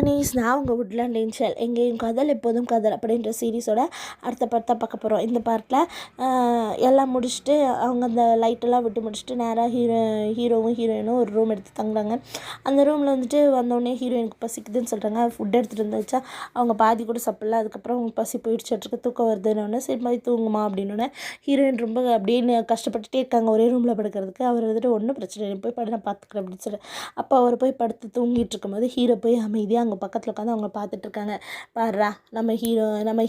Honey's நான் உங்கள் woodland angel எங்கேயும் காதல் எப்போதும் காதல் அப்படின்ற சீரீஸோட அடுத்த பார்ட்டாக பார்க்க போகிறோம். இந்த பார்ட்டில் எல்லாம் முடிச்சுட்டு அவங்க அந்த லைட்டெல்லாம் விட்டு முடிச்சுட்டு நேராக ஹீரோவும் ஹீரோயினும் ஒரு ரூம் எடுத்து தங்குறாங்க. அந்த ரூமில் வந்துட்டு வந்தோடனே ஹீரோயினுக்கு பசிக்குதுன்னு சொல்கிறாங்க. ஃபுட் எடுத்துகிட்டு வந்துச்சா அவங்க பாதி கூட சாப்பிடல. அதுக்கப்புறம் அவங்க பசி போயிடுச்சுட்ருக்கு, தூக்கம் வருதுன்னு சரி மாதிரி தூங்குமா அப்படின்னோடனே ஹீரோயின் ரொம்ப அப்படின்னு கஷ்டப்பட்டுட்டே இருக்காங்க ஒரே ரூமில் படுக்கிறதுக்கு. அவர் வந்துட்டு ஒன்றும் பிரச்சனை இல்லை, போய் படு நான் பார்த்துக்கிறேன் அப்படின்னு சொல்லி அப்போ அவர் போய் படுத்து தூங்கிட்டு இருக்கும்போது ஹீரோ போய் அமைதியாக அவங்க பக்கத்தில் உட்காந்து அவங்க பார்த்துட்ருக்காங்க. பாடுறா நம்ம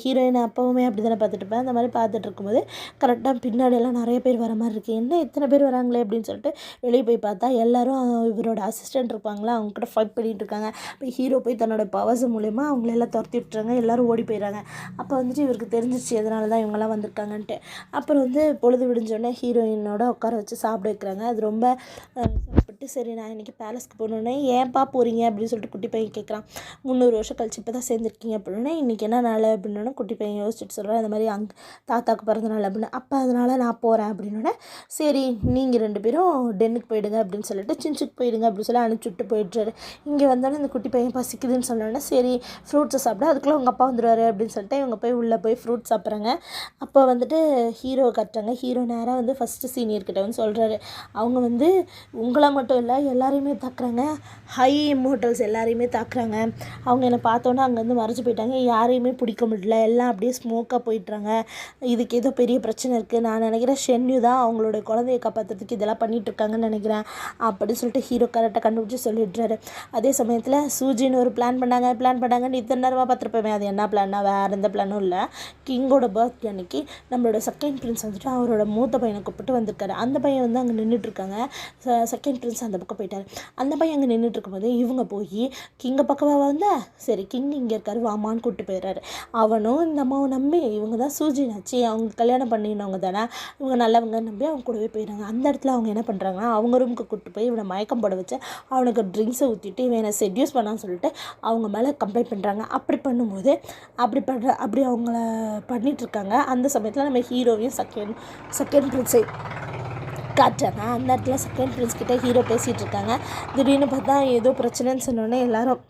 ஹீரோயினை அப்போவுமே அப்படி தானே பார்த்துட்டு இருப்பேன். அந்த மாதிரி பார்த்துட்டு இருக்கும்போது கரெக்டாக பின்னாடியெல்லாம் நிறைய பேர் வர மாதிரி இருக்குது. என்ன இத்தனை பேர் வராங்களே அப்படின்னு சொல்லிட்டு வெளியே போய் பார்த்தா எல்லோரும் இவரோட அசிஸ்டண்ட் இருப்பாங்களா, அவங்ககிட்ட ஃபைட் பண்ணிகிட்டு இருக்காங்க. இப்போ ஹீரோ போய் தன்னோட பவர்ஸ் மூலயமா அவங்களெல்லாம் துரத்தி விட்டுறாங்க. எல்லோரும் ஓடி போயிடறாங்க. அப்போ வந்துட்டு இவருக்கு தெரிஞ்சிச்சு எதனால தான் இவங்கெல்லாம் வந்திருக்காங்கன்ட்டு. அப்புறம் பொழுது விடிஞ்சோடனே ஹீரோயினோட உட்கார வச்சு சாப்பிட வைக்கிறாங்க. அது ரொம்ப சாப்பிட்டு சரி நான் இன்றைக்கி பேலஸ்க்கு போகணுன்னே ஏன்ப்பா போகிறீங்க அப்படின்னு சொல்லிட்டு குட்டி பையன் கேட்குறான். 300 வருஷம் கழிச்சு இப்போ தான் சேர்ந்துருக்கீங்க அப்படின்னா இன்றைக்கி என்ன நாள் அப்படின்னா குட்டி பையன் யோசிச்சுட்டு சொல்கிறேன். அந்த மாதிரி தாத்தாவுக்கு பிறந்த நாள் அப்படின்னு. அப்போ அதனால் நான் போகிறேன் அப்படின்னோடனே சரி நீங்கள் 2 பேரும் டென்னுக்கு போயிடுங்க அப்படின்னு சொல்லிட்டு சின்ச்சுக்கு போயிடுங்க அப்படின்னு சொல்லி அனுப்பிச்சுட்டு போயிடுறாரு. இங்கே வந்தோடனே இந்த குட்டி பையன் பசிக்குதுன்னு சொன்னோடனே சரி ஃப்ரூட்ஸை சாப்பிட அதுக்குள்ளே உங்கள் அப்பா வந்துடுவார் அப்படின்னு சொல்லிட்டு இவங்க போய் உள்ளே போய் ஃப்ரூட்ஸ் சாப்பிட்றாங்க. அப்போ ஹீரோ கட்டுறாங்க. ஹீரோ நேராக ஃபஸ்ட்டு சீனியர்கிட்ட சொல்கிறாரு, அவங்க உங்களை மட்டும் இல்லை எல்லாரையுமே தாக்குறாங்க, ஹை இம்மோர்டல்ஸ் எல்லாரையுமே தாக்குறாங்க. அவங்க என்னை பார்த்தோன்னே அங்கேருந்து மறைச்சி போயிட்டாங்க, யாரையுமே பிடிக்க முடியல, எல்லாம் அப்படியே ஸ்மோக்காக போயிட்டுறாங்க. இதுக்கு ஏதோ பெரிய பிரச்சனை இருக்குது. நான் நினைக்கிறேன் ஷென்யூ தான் அவங்களோட குழந்தைய காப்பாற்றுறதுக்கு இதெல்லாம் பண்ணிகிட்ருக்காங்கன்னு நினைக்கிறேன் அப்படின்னு சொல்லிட்டு ஹீரோ கரெக்டாக கண்டுபிடிச்சி சொல்லிடுறாரு. அதே சமயத்தில் சூஜின்னு ஒரு பிளான் பண்ணாங்கன்னு இத்தனை நேரமாக பார்த்துருப்பேன். அது என்ன பிளான்னா வேறு எந்த பிளானும் இல்லை. கிங்கோட பர்த்டே அன்னைக்கு நம்மளோட செகண்ட் பிரின்ஸ் அவரோட மூத்த பையனை கூப்பிட்டு வந்திருக்காரு. அந்த பையன் அங்கே நின்றுட்டுருக்காங்க. செகண்ட் பிரின்ஸ் அந்த பக்கம் போயிட்டார். அந்த பையன் அங்கே நின்றுட்டு இருக்கும்போது இவங்க போய் கிங்கை பக்கமாக சரி கிங் இங்கே இருக்காரு வாமான்னு கூப்பிட்டு போயிடுறாரு. அவனும் இந்த அம்மாவை நம்பி இவங்க தான் சூஜினாச்சு, அவங்க கல்யாணம் பண்ணினவங்க தானே, இவங்க நல்லவங்க நம்பி அவங்க கூடவே போயிடுறாங்க. அந்த இடத்துல அவங்க என்ன பண்ணுறாங்கன்னா அவங்க ரூமுக்கு கூப்பிட்டு போய் இவனை மயக்கம் போட வச்சு அவனுக்கு ட்ரிங்க்ஸை ஊற்றிட்டு இவனை செட்யூஸ் பண்ணான்னு சொல்லிட்டு அவங்க மேலே கம்ப்ளைண்ட் பண்ணுறாங்க. அப்படி பண்ணும்போது அப்படி அவங்கள பண்ணிகிட்ருக்காங்க. அந்த சமயத்தில் நம்ம ஹீரோவையும் செகண்ட் பிரின்ஸை காட்டுறாங்க. அந்த இடத்துல செகண்ட் பிரின்ஸ் கிட்டே ஹீரோ பேசிகிட்டு இருக்காங்க. திடீர்னு பார்த்தா ஏதோ பிரச்சனைன்னு சொன்னோன்னே எல்லாரும்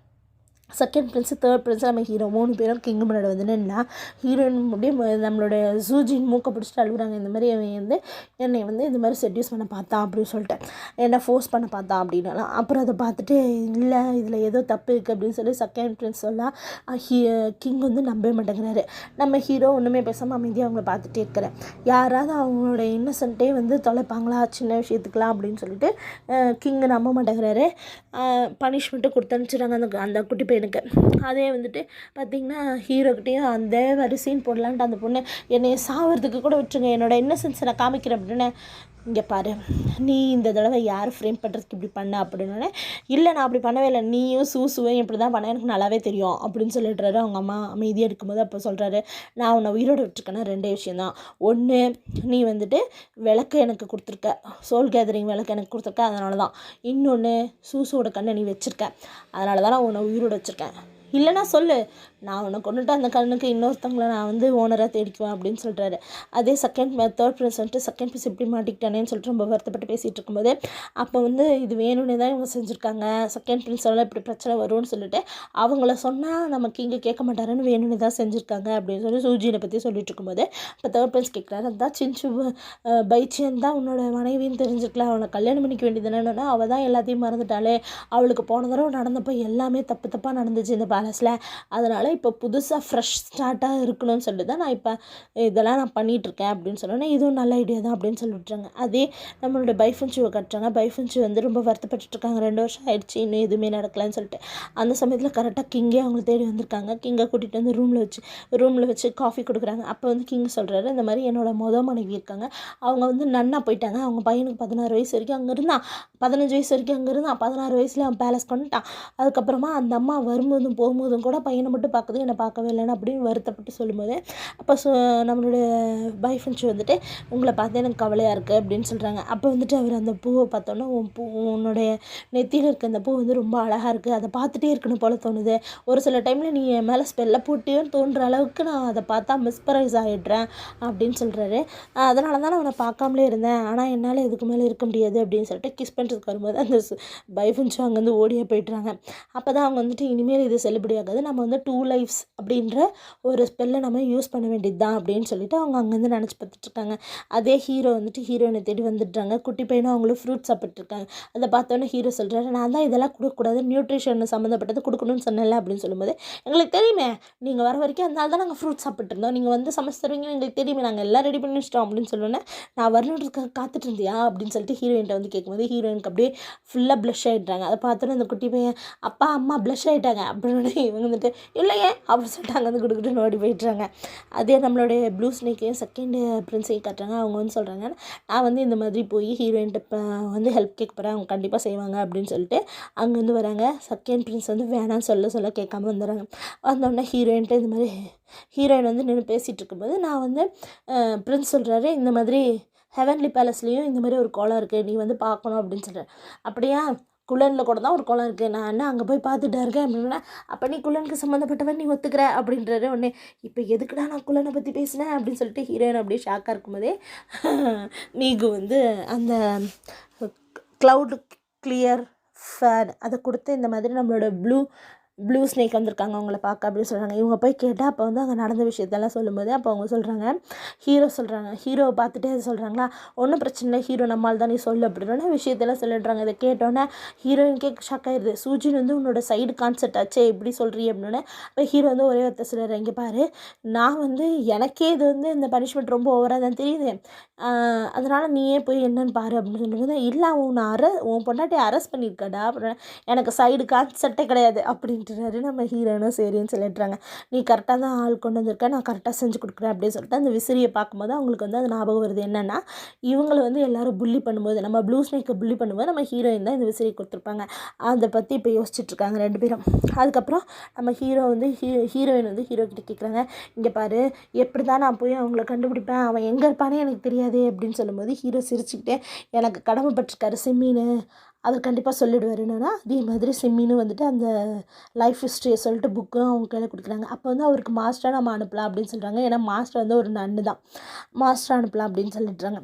செகண்ட் பிரின்ஸு தேர்ட் பிரின்ஸு நம்ம ஹீரோ 3 பேரும் கிங் முன்னாடி நின்னா ஹீரோயின் முடியும் நம்மளோட சூஜின் மூக்கை பிடிச்சிட்டு அழுகுறாங்க. இந்த மாதிரி அவன் என்னை இந்த மாதிரி செட்யூஸ் பண்ண பார்த்தான் அப்படின்னு சொல்லிட்டு என்னை ஃபோர்ஸ் பண்ண பார்த்தான் அப்படின்னாலாம். அப்புறம் அதை பார்த்துட்டு இல்லை இதில் ஏதோ தப்பு இருக்குது அப்படின்னு சொல்லி செகண்ட் பிரின்ஸ் சொல்லலாம். கிங் நம்பவே மாட்டேங்கிறாரு. நம்ம ஹீரோ ஒன்றுமே பேசாமல் அமைதியாக அவங்கள பார்த்துட்டே இருக்கிறேன். யாராவது அவங்களோட இன்னசென்ட்டே தொலைப்பாங்களா சின்ன விஷயத்துக்கலாம் அப்படின்னு சொல்லிட்டு கிங் நம்ப மாட்டேங்கிறாரு. பனிஷ்மெண்ட்டு கொடுத்து அனுப்பிச்சிடுறாங்க அந்த குட்டி பையனுக்கு. அதே பார்த்திங்கன்னா ஹீரோக்கிட்டையும் அந்த மாதிரி சீன் போடலான்ட்டு அந்த பொண்ணு என்னை சாவறதுக்கு கூட விட்டுருங்க, என்னோட இன்னசென்ஸை நான் காமிக்கிறேன் அப்படின்னு. இங்கே பாரு நீ இந்த தடவை யார் ஃப்ரேம் பண்ணுறதுக்கு இப்படி பண்ண அப்படின்னோடனே இல்லை நான் அப்படி பண்ணவே இல்லை, நீயும் சூசுவையும் இப்படி தான் பண்ண எனக்கு நல்லாவே தெரியும் அப்படின்னு சொல்லிடுறாரு. அவங்க அம்மா அமைதியாக இருக்கும்போது அப்போ சொல்கிறாரு, நான் உன்னை உயிரோடு விட்டுருக்கேன்னா 2 விஷயந்தான். ஒன்று நீ விளக்கு எனக்கு கொடுத்துருக்க, சோல் கேதரிங் விளக்கு எனக்கு கொடுத்துருக்க, அதனால தான். இன்னொன்று சூசோட கண்ணை நீ வச்சுருக்க, அதனால தான் நான் உன்னை உயிரோடு வச்சுருக்கேன். இல்லைனா சொல்லு, நான் உன்னை கொண்டுட்டு அந்த கண்ணுக்கு இன்னொருத்தவங்களை நான் ஓனராக தேடிக்குவேன் அப்படின்னு சொல்கிறாரு. அதே தேர்ட் பிரின்ஸ் செகண்ட் பிரின்ஸ் இப்படி மாட்டிக்கிட்டானேன்னு சொல்லிட்டு ரொம்ப வருத்தப்பட்டு பேசிகிட்டு இருக்கும்போது அப்போ இது வேணும்னே தான் இவங்க செஞ்சுருக்காங்க, செகண்ட் பிரின்ஸால் இப்படி பிரச்சனை வரும்னு சொல்லிட்டு அவங்கள சொன்னால் நமக்கு இங்கே கேட்க மாட்டாருன்னு வேணும்னே தான் செஞ்சுருக்காங்க அப்படின்னு சொல்லி சூஜினை பற்றி சொல்லிட்டு இருக்கும்போது இப்போ தேர்ட் பிரின்ஸ் கேட்குறாரு, அதான் சின்ச்சு பைச்சியன் தான் உன்னோட மனைவின்னு தெரிஞ்சுக்கலாம், அவனை கல்யாணம் பண்ணிக்க வேண்டியதுன்னா அவள் தான் எல்லாத்தையும் மறந்துட்டாலே, அவளுக்கு போன தடவை நடந்தப்போ எல்லாமே தப்பாக நடந்துச்சு இந்த பேலஸில், அதனால் இப்போ புதுசாக ஃப்ரெஷ் ஸ்டார்ட்டாக இருக்கணும்னு சொல்லிட்டு தான் நான் இப்போ இதெல்லாம் நான் பண்ணிகிட்ருக்கேன் அப்படின்னு சொன்னோன்னே இதுவும் நல்ல ஐடியா தான் அப்படின்னு சொல்லிட்டுறாங்க. அதே நம்மளோட பைஃபன்ஷுவை கட்டுறாங்க. பைஃபன்ஷு ரொம்ப வருத்தப்பட்டுருக்காங்க, 2 வருஷம் ஆயிடுச்சு இன்னும் எதுவுமே நடக்கலைன்னு சொல்லிட்டு. அந்த சமயத்தில் கரெக்டாக கிங்கே அவங்க தேடி வந்திருக்காங்க. கிங்கை கூட்டிகிட்டு ரூமில் வச்சு காஃபி கொடுக்குறாங்க. அப்போ கிங் சொல்கிறாரு, இந்த மாதிரி என்னோட மனைவி இருக்காங்க, அவங்க நன்னா போயிட்டாங்க, அவங்க பையனுக்கு 16 வயசு வரைக்கும் அங்கே இருந்தான், 15 வயசு வரைக்கும் அங்கே இருந்தான், 16 வயசில் அவன் பேலஸ் கொண்டுட்டான். அதுக்கப்புறமா அந்த அம்மா வரும்போதும் போகும்போதும் கூட பையனை மட்டும் பார்க்குது, என்னை பார்க்கவே இல்லைன்னு அப்படின்னு வருத்தப்பட்டு சொல்லும்போது அப்போ நம்மளோட பைஃபன்ஷு உங்களை பார்த்து எனக்கு கவலையாக இருக்குது அப்படின்னு சொல்கிறாங்க. அப்போ அவர் அந்த பூவை பார்த்தோன்னா உன்னுடைய நெத்தியில் இருக்க அந்த பூ ரொம்ப அழகாக இருக்குது, அதை பார்த்துட்டே இருக்கணும் போல் தோணுது, ஒரு சில டைமில் நீ என் மேலே ஸ்பெல்லை போட்டியோன்னு தோன்ற அளவுக்கு நான் அதை பார்த்தா மிஸ்பரைஸ் ஆகிடுறேன் அப்படின்னு சொல்கிறாரு. அதனால தான் நான் அவனை பார்க்காமலே இருந்தேன், ஆனால் என்னால் இதுக்கு மேலே இருக்க முடியாது அப்படின்னு சொல்லிட்டு கிஸ் பண்ணுறதுக்கு வரும்போது அந்த பைஃபன்ஷு அங்கேருந்து ஓடியே போய்ட்றாங்க. அப்போ தான் அவங்க இனிமேல் இது செல்லுபடி ஆகாது, நம்ம வந்து 2 லைஃப்ஸ் அப்படின்ற ஒரு ஸ்பெல்லை நம்ம யூஸ் பண்ண வேண்டியது தான் அப்படின்னு சொல்லிட்டு அவங்க அங்கேருந்து நினச்சி பார்த்துட்ருக்காங்க. அதே ஹீரோ வந்துட்டு ஹீரோயினை தேடி வந்துடுறாங்க. குட்டி பையனும் அவங்களும் ஃப்ரூட் சாப்பிட்ருக்காங்க. அதை பார்த்தோன்னே ஹீரோ சொல்கிறாரு, நான் தான் இதெல்லாம் கொடுக்கக்கூடாது, நியூட்ரிஷன் சம்மந்தப்பட்டது கொடுக்கணும்னு சொன்னேன்ல அப்படின்னு சொல்லும்போது, எங்களுக்கு தெரியுமே நீங்கள் வர வரைக்கும் அதனால தான் நாங்கள் ஃப்ரூட் சாப்பிட்ருந்தோம், நீங்கள் வந்து சமைச்சு தருவீங்கன்னு எங்களுக்கு தெரியுமே, நாங்கள் எல்லாம் ரெடி பண்ணி வச்சிட்டோம் அப்படின்னு சொன்னோன்னே, நான் வரணுன்றதுக்காக காத்துட்டு இருந்தியா அப்படின்னு சொல்லிட்டு ஹீரோயின்ட்ட வந்து கேட்கும்போது ஹீரோயினுக்கு அப்படியே ஃபுல்லாக ப்ளஷ் ஆகிடுறாங்க. அதை பார்த்தோன்னே அந்த குட்டி பையன் அப்பா அம்மா ப்ளஷ் ஆகிட்டாங்க அப்படின்னு இவங்க வந்துட்டு இல்லையே அப்படின்னு சொல்லிட்டு அங்கே வந்து கொடுக்கிட்டு ஓடி போயிட்டுறாங்க. அதே நம்மளுடைய ப்ளூ ஸ்னேக்கையும் செகண்ட் பிரின்ஸையும் காட்டுறாங்க. அவங்க வந்து சொல்கிறாங்க, நான் வந்து இந்த மாதிரி போய் ஹீரோயின்ட்ட வந்து ஹெல்ப் கேட்க போகிறேன், அவங்க கண்டிப்பாக செய்வாங்க அப்படின்னு சொல்லிட்டு அங்கேருந்து வராங்க. செகண்ட் பிரின்ஸ் வந்து வேணான்னு சொல்ல கேட்காம வந்துடுறாங்க. வந்தோடனே ஹீரோயின்ட்டு இந்த மாதிரி ஹீரோயின் வந்து நின்று பேசிகிட்டு இருக்கும்போது நான் வந்து பிரின்ஸ் சொல்கிறாரு, இந்த மாதிரி ஹெவன்லி பேலஸ்லேயும் இந்த மாதிரி ஒரு குளம் இருக்குது, நீ வந்து பார்க்கணும் அப்படின்னு சொல்கிறேன். அப்படியா, குள்ளனில் கூட தான் ஒரு குளம் இருக்குது, நான் என்ன அங்கே போய் பார்த்துட்டா இருக்கேன் அப்படின்னா, அப்போ நீ குள்ளனுக்கு சம்மந்தப்பட்டவன் நீ ஒத்துக்கிற அப்படின்றாரு. உடனே இப்போ எதுக்குடா நான் குள்ளனை பற்றி பேசினேன் அப்படின்னு சொல்லிட்டு ஹீரோயின் அப்படியே ஷாக்காக இருக்கும்போதே மீகு வந்து அந்த க்ளவுட் கிளியர் ஃபேன் அதை கொடுத்து இந்த மாதிரி நம்மளோட ப்ளூ ஸ்னேக் வந்திருக்காங்க அவங்கள பார்க்க அப்படின்னு சொல்கிறாங்க. இவங்க போய் கேட்டால் அப்போ வந்து அங்கே நடந்த விஷயத்தெல்லாம் சொல்லும்போது அப்போ அவங்க சொல்கிறாங்க, ஹீரோவை பார்த்துட்டே அது சொல்கிறாங்களா, ஒன்றும் பிரச்சனை இல்லை ஹீரோ நம்மால் தான் நீ சொல்லு அப்படின்னா விஷயத்தெல்லாம் சொல்லிடுறாங்க. இதை கேட்டோன்னே ஹீரோயின்கே ஷாக் ஆயிடுது. சூஜின் வந்து உன்னோட சைடு கான்செப்ட் ஆச்சே எப்படி சொல்கிறீ அப்படின்னோடனே இப்போ ஹீரோ வந்து ஒரே வார்த்தை சொல்கிறார், இங்கே பாரு, நான் வந்து எனக்கே இது வந்து இந்த பனிஷ்மெண்ட் ரொம்ப ஓவராக தான் தெரியுது, அதனால் நீயே போய் என்னன்னு பாரு அப்படின்னு சொல்லும்போது, இல்லை உன் பொண்டாட்டி அரெஸ்ட் பண்ணியிருக்காடா அப்படின்னா, எனக்கு சைடு கான்செப்டே கிடையாது அப்படின்னு நம்ம ஹீரோனும் சரின்னு சொல்லிடுறாங்க. நீ கரெக்டாக தான் ஆள் கொண்டு வந்திருக்க, நான் கரெக்டாக செஞ்சு கொடுக்குறேன் அப்படின்னு சொல்லிட்டு அந்த விசிறியை பார்க்கும்போது அவங்களுக்கு வந்து அது ஞாபகம் வருது. என்னென்னா இவங்களை வந்து எல்லோரும் புள்ளி பண்ணும்போது, நம்ம ப்ளூ ஸ்னேக்கை புள்ளி பண்ணும்போது நம்ம ஹீரோயின் தான் இந்த விசிறியை கொடுத்துருப்பாங்க. அதை பற்றி இப்போ யோசிச்சுட்ருக்காங்க 2 பேரும். அதுக்கப்புறம் நம்ம ஹீரோயின் வந்து ஹீரோ கிட்ட கேட்குறாங்க, இங்கே பாரு, எப்படி தான் நான் போய் அவங்கள கண்டுபிடிப்பேன், அவன் எங்கே இருப்பானே எனக்கு தெரியாது அப்படின்னு சொல்லும்போது ஹீரோ சிரிச்சுக்கிட்டே, எனக்கு கடமைப்பட்டிருக்காரு சிம்மின்னு, அவர் கண்டிப்பாக சொல்லிடுவார். என்னென்னா அதே மாதிரி சிம்மின்னு வந்துட்டு அந்த லைஃப் ஹிஸ்ட்ரியை சொல்லிட்டு புக்கும் அவங்க கையில் கொடுக்குறாங்க. அப்போ வந்து அவருக்கு மாஸ்டராக நம்ம அனுப்பலாம் அப்படின்னு சொல்கிறாங்க. ஏன்னா மாஸ்டர் வந்து ஒரு நன்னு தான், மாஸ்டராக அனுப்பலாம் அப்படின்னு சொல்லிடுறாங்க.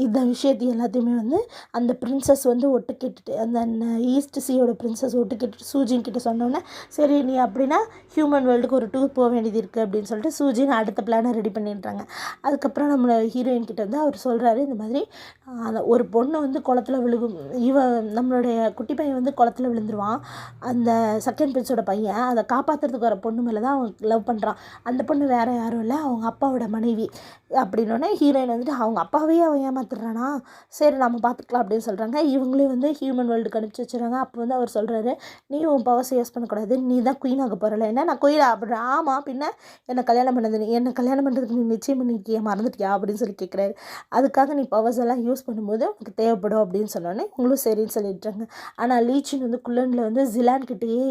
இந்த விஷயத்தையும் எல்லாத்தையுமே வந்து அந்த பிரின்சஸ் வந்து ஒட்டு கேட்டுட்டு, அந்த ஈஸ்ட் சீயோட பிரின்சஸ் ஒட்டு கேட்டுட்டு சூஜின் கிட்ட சொன்னோன்னே, சரி நீ அப்படின்னா ஹியூமன் வேர்ல்டுக்கு ஒரு டூர் போக வேண்டியது இருக்குது அப்படின்னு சொல்லிட்டு சூஜின் அடுத்த பிளானை ரெடி பண்ணிடுறாங்க. அதுக்கப்புறம் நம்ம ஹீரோயின் கிட்ட வந்து அவர் சொல்கிறாரு, இந்த மாதிரி அந்த ஒரு பொண்ணு வந்து குளத்துல விழுகும், நம்மளுடைய குட்டி பையன் வந்து குளத்துல விழுந்துருவான், அந்த செகண்ட் பிரின்ஸோட பையன் அதை காப்பாற்றுறதுக்கு வர பொண்ணு மேலே தான் அவன் லவ் பண்ணுறான், அந்த பொண்ணு வேறு யாரும் இல்லை அவங்க அப்பாவோட மனைவி அப்படின்னோடனே ஹீரோயின் வந்துட்டு அவங்க அப்பாவே அவன் ஏமாத்துறானா, சரி நம்ம பார்த்துக்கலாம் அப்படின்னு சொல்கிறாங்க. இவங்களே வந்து ஹியூமன் வேர்ல்டுக்கு அனுப்பிச்சி வச்சுறாங்க. அப்போ வந்து அவர் சொல்கிறாரு, நீ உன் பவர்ஸை யூஸ் பண்ணக்கூடாது, நீ தான் குயின் ஆக போகிறல. என்ன நான் குயிலா அப்படின்னா, ஆமாம் பின்ன என்னை கல்யாணம் பண்ணுறதுக்கு நீ நிச்சயம் பண்ணிக்கிய மறந்துட்டியா அப்படின்னு சொல்லி கேட்குறாரு. அதுக்காக நீ பவர்ஸ் எல்லாம் யூஸ் பண்ணும்போது உனக்கு தேவைப்படும் அப்படின்னு சொன்னோன்னே இவங்களும் சரின்னு சொல்லிடுறாங்க. ஆனால் லீச்சின் வந்து குள்ளனில் வந்து ஜிலான்கிட்டேயே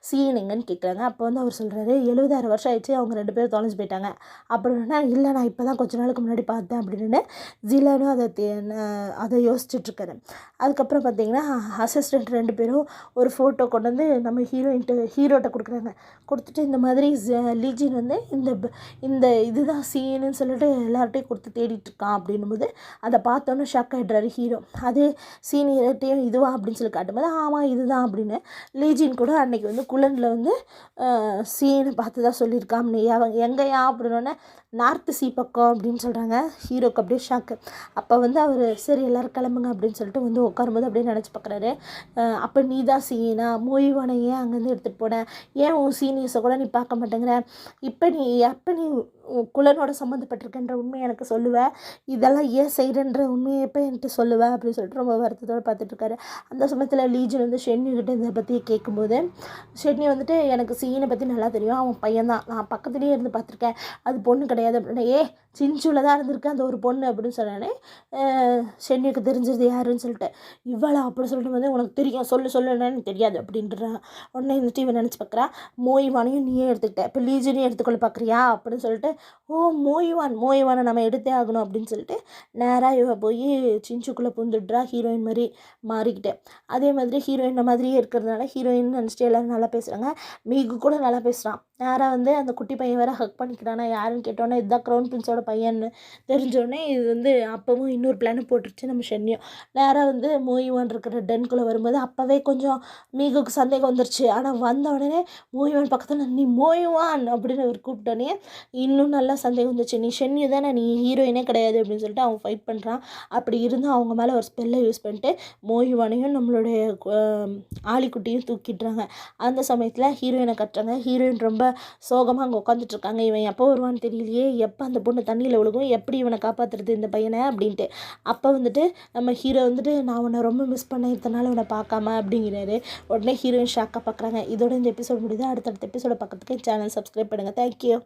சீன் எங்கன்னு கேட்குறாங்க. அப்போ வந்து அவர் சொல்கிறாரு, 70,000 வருஷம் ஆயிடுச்சு, அவங்க 2 பேரும் தொலைஞ்சு போயிட்டாங்க அப்படின்னா, இல்லை நான் இப்போ தான் கொஞ்ச நாளுக்கு முன்னாடி பார்த்தேன் அப்படின்னு ஜிலானும் அதை யோசிச்சுட்ருக்காரு. அதுக்கப்புறம் பார்த்திங்கன்னா அசிஸ்டண்ட் 2 பேரும் ஒரு ஃபோட்டோ கொண்டு வந்து நம்ம ஹீரோட்ட கொடுக்குறாங்க. கொடுத்துட்டு இந்த மாதிரி லீஜின் வந்து இந்த இதுதான் சீனுன்னு சொல்லிட்டு எல்லார்ட்டையும் கொடுத்து தேடிட்டுருக்கான் அப்படின்னும்போது அதை பார்த்தோன்னே ஷாக் ஆகிடுறாரு ஹீரோ. அது சீனியர்ட்டையும் இதுவா அப்படின்னு சொல்லி காட்டும்போது ஆமாம் இதுதான் அப்படின்னு லீஜின் கூட அன்றைக்கி வந்து குள்ளனில் வந்து சீனை பார்த்து தான் சொல்லியிருக்கான். அவங்க எங்கேயா அப்படின்னோடனே நார்த்து சீ பக்கம் அப்படின்னு சொல்கிறாங்க. ஹீரோக்கு அப்படியே ஷாக்கு. அப்போ வந்து அவர் சரி எல்லோரும் கிளம்புங்க அப்படின்னு சொல்லிட்டு வந்து உட்காரும்போது அப்படியே நினச்சி பார்க்குறாரு, அப்போ நீ தான் சீனா மொய்வானை ஏன் அங்கேருந்து எடுத்துகிட்டு போனேன், ஏன் உன் சீனியர்ஸை கூட நீ பார்க்க மாட்டேங்கிற, எப்போ நீ குள்ளனோட சம்மந்தப்பட்டிருக்கன்ற உண்மையை எனக்கு சொல்லுவேன், இதெல்லாம் ஏன் செய்கிறன்ற உண்மையை எப்போ என்கிட்ட சொல்லுவேன் அப்படின்னு சொல்லிட்டு ரொம்ப வருத்தத்தோடு பார்த்துட்ருக்காரு. அந்த சமயத்தில் லீஜன் வந்து ஷென்னிக்கிட்ட இதை பற்றி கேட்கும்போது ஷென்னி வந்துட்டு எனக்கு சீனை பற்றி நல்லா தெரியும், அவன் பையன்தான், நான் பக்கத்துலேயே இருந்து பார்த்துருக்கேன், அது பொண்ணு கிடையாது அப்படின்னா, சின்சூவில் தான் இருந்திருக்கு அந்த ஒரு பொண்ணு அப்படின்னு சொன்னானே ஷென்னிக்கு தெரிஞ்சது யாருன்னு சொல்லிட்டு, இவ்வளோ அப்படி சொல்லிட்டு வந்து உனக்கு தெரியும் சொல்லுன்னா எனக்கு தெரியாது அப்படின்றான். உடனே வந்துட்டு இவன் நினச்சி பார்க்குறா, மோய்வானையும் நீயே எடுத்துக்கிட்ட, இப்போ லீஜனையும் எடுத்துக்கொள்ள பார்க்குறியா அப்படின்னு சொல்லிட்டு ஓ மோய்வானை நம்ம எடுத்தே ஆகணும் அப்படின்னு சொல்லிட்டு நேராக இவ போய் சிஞ்சுக்குள்ளே பூந்துடுறா ஹீரோயின் மாதிரி மாறிக்கிட்டே. அதே மாதிரி ஹீரோயின் மாதிரியே இருக்கிறதுனால ஹீரோயின் நினச்சிட்டு எல்லோரும் நல்லா பேசுகிறாங்க. மீகு கூட நல்லா பேசுகிறான். நேராக வந்து அந்த குட்டி பையன் வேறு ஹக் பண்ணிக்கிறானா யாருன்னு கேட்டோன்னே இதுதான் க்ரௌன் பிரின்ஸோட பையன்னு தெரிஞ்சோடனே இது வந்து அப்போவும் இன்னொரு பிளானை போட்டுருச்சு நம்ம ஷென்னியும். நேராக வந்து மோய்வான் இருக்கிற டென்குள்ளே வரும்போது அப்போவே கொஞ்சம் மீகுக்கு சந்தேகம் வந்துருச்சு. ஆனால் வந்த உடனே மோய்வான் பக்கத்தில் நீ மோய்வான் அப்படின்னு அவர் கூப்பிட்டோன்னே இன்னும் நல்லா சந்தேகம் வந்துச்சு. நீ ஷென்யு தானே, நீ ஹீரோயினே கிடையாது அப்படின்னு சொல்லிட்டு அவன் ஃபைட் பண்ணுறான். அப்படி இருந்தும் அவங்க மேலே ஒரு ஸ்பெல்லை யூஸ் பண்ணிட்டு மோய்வானையும் நம்மளுடைய ஆலிக்குட்டியும் தூக்கிடுறாங்க. அந்த சமயத்தில் ஹீரோயினை கட்டுறாங்க. ஹீரோயின் ரொம்ப சோகமாக அங்கே உட்காந்துட்ருக்காங்க. இவன் எப்போ வருவான்னு தெரியலையே, எப்போ அந்த பொண்ணு தண்ணியில் விழுகும், எப்படி இவனை காப்பாற்றுறது இந்த பையனை அப்படின்ட்டு. அப்போ வந்துட்டு நம்ம ஹீரோ வந்துட்டு நான் உன்னை ரொம்ப மிஸ் பண்ணேன் இத்தனை நாள் உன்னை பார்க்காம அப்படிங்கிறாரு. உடனே ஹீரோயின் ஷாக்காக பார்க்குறாங்க. இதோட இந்த எபிசோட் முடியுது. அடுத்தடுத்த எபிசோட பார்க்கறதுக்கு சேனல் சப்ஸ்கிரைப் பண்ணுங்கள். தேங்க்யூ.